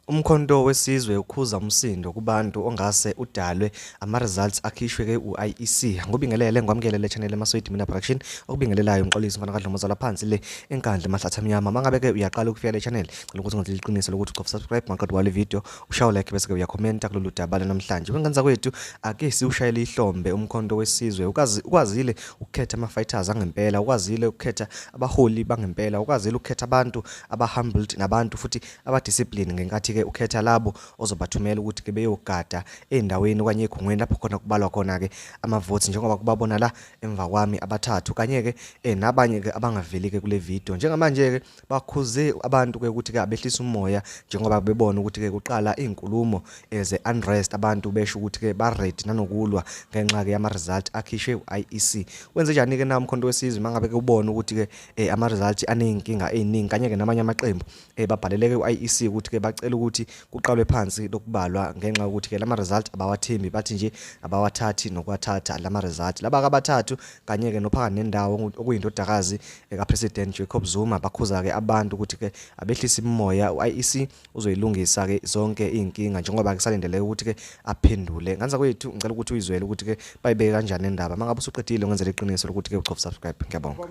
Umkhonto wesizwe ukhuza umsindo kubantu ongase udalwe ama-results akhishwe ke u-IEC. Ngobingelele ngwamukele le channel eMasoid Media Production okubingelelayo umxolisi mfana kaDlomoza laphansi le enkandla emahlathi amnyama. Mangabe ke uyaqala ukufika le channel ngicela ukuthi ngizile iqiniso lokuthi uqofa subscribe maqedwe wale video ushaye like bese ke uyakhomenta kulolu daba namhlanje. Wengenza kwethu ake siushayele ihlombe umkhonto wesizwe ukwazile ukukhetha ama-fighters angempela, ukwazile ukukhetha abaholi bangempela, ukwazile ukukhetha abantu aba-humbled nabantu futhi aba-discipline ngenkathi ke ukhetha labo ozobathumela ukuthi ke beyogada endaweni okanye egungweni lapho khona kubalwa khona ke ama-votes njengoba kubabona la emva kwami abathathu kanye ke nabanye ke abangaveli ke kule video. Njengamanje ke bakhuze abantu ke ukuthi ke abehlisa umoya njengoba bebona ukuthi ke kuqala izinkulumo eze unrest, abantu besho ukuthi ke ba ready nanokulwa ngenxa ke yama result akhishwe u-IEC. Wenze njani ke na umkhonto wesizwe mangabe ke ubona ukuthi ke ama results aneyinkinga eziningi kanye ke namanye amaqembu babhaleleke u-IEC ukuthi ke bacela ukuthi kuqalwe phansi lokubalwa ngenxa ukuthi ke lama result abawathembi, bathi nje abawathathi nokwathatha lama result laba kabathathu kanye ke nophakathi nendawo okuyindodakazi ka President Jacob Zuma bakhuza ke abantu ukuthi ke abehlisa imoya u-IEC uzoyilungisa ke zonke izinkinga njengoba kusalindeleke ukuthi ke aphendule. Nganza kwethu ngicela ukuthi uyizwele ukuthi ke bayibeke kanjani indaba. Mangabe usuqedile ngenzele iqiniso lokuthi ke uqofa subscribe. Ngiyabonga.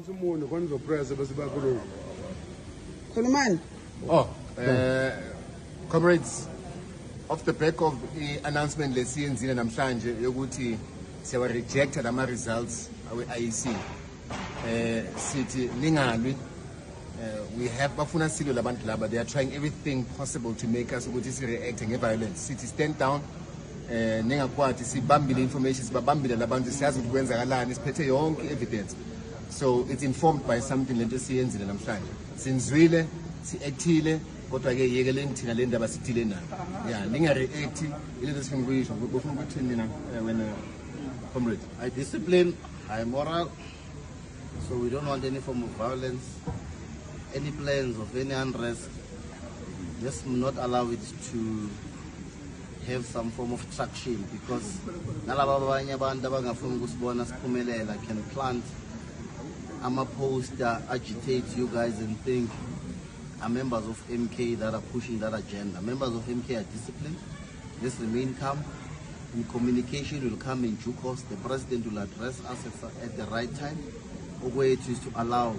Comrades, off the back of the announcement lesiyenzile namhlanje yokuthi siyawa reject lama results awe IEC, sithi ningalwi, we have bafuna silo labantu laba, they are trying everything possible to make us ukuthi si react ngeviolence. Sithi stand down, ningakwathi sibambile information, sibabambile labantu siyazi ukuthi kwenzakalani, siphethe yonke evidence. So it's informed by something lento siyenzile namhlanje. Sinzwile, si-actile, kodwa ke yekeleni thina le ndaba sithile nayo. Yeah, ninga react ile lesifuna ukuyisho bofuna ukuthi mina wena comrade. I discipline, I moral, so we don't want any form of violence, any plans of any unrest. Let's not allow it to have some form of traction, because nalaba abanye abantu abangafuna ukusibona siphumelela can plant ama-poster, agitate you guys and think are members of MK that are pushing that agenda. Members of MK are disciplined. Let's remain calm. And communication will come in due course. The president will address us at the right time. A way to is to allow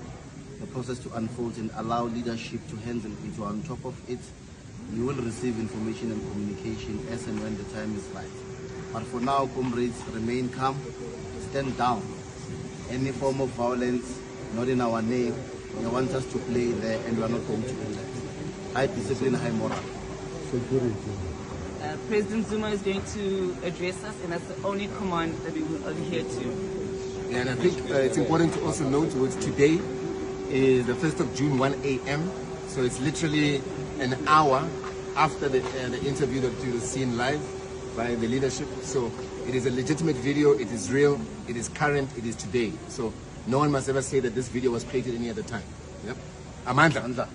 the process to unfold and allow leadership to handle it. On top of it, you will receive information and communication as and when the time is right. But for now, comrades, remain calm, stand down. Any form of violence, not in our name. They want us to play there, and we are not going to do that. High discipline, high moral. President Zuma is going to address us, and that's the only command that we will adhere to. Yeah, and I think it's important to also note that today is the 1st of June, 1 a.m. So it's literally an hour after the interview that you have seen live by the leadership. So it is a legitimate video, it is real, it is current, it is today. So no one must ever say that this video was created any other time. Yep. Amandla.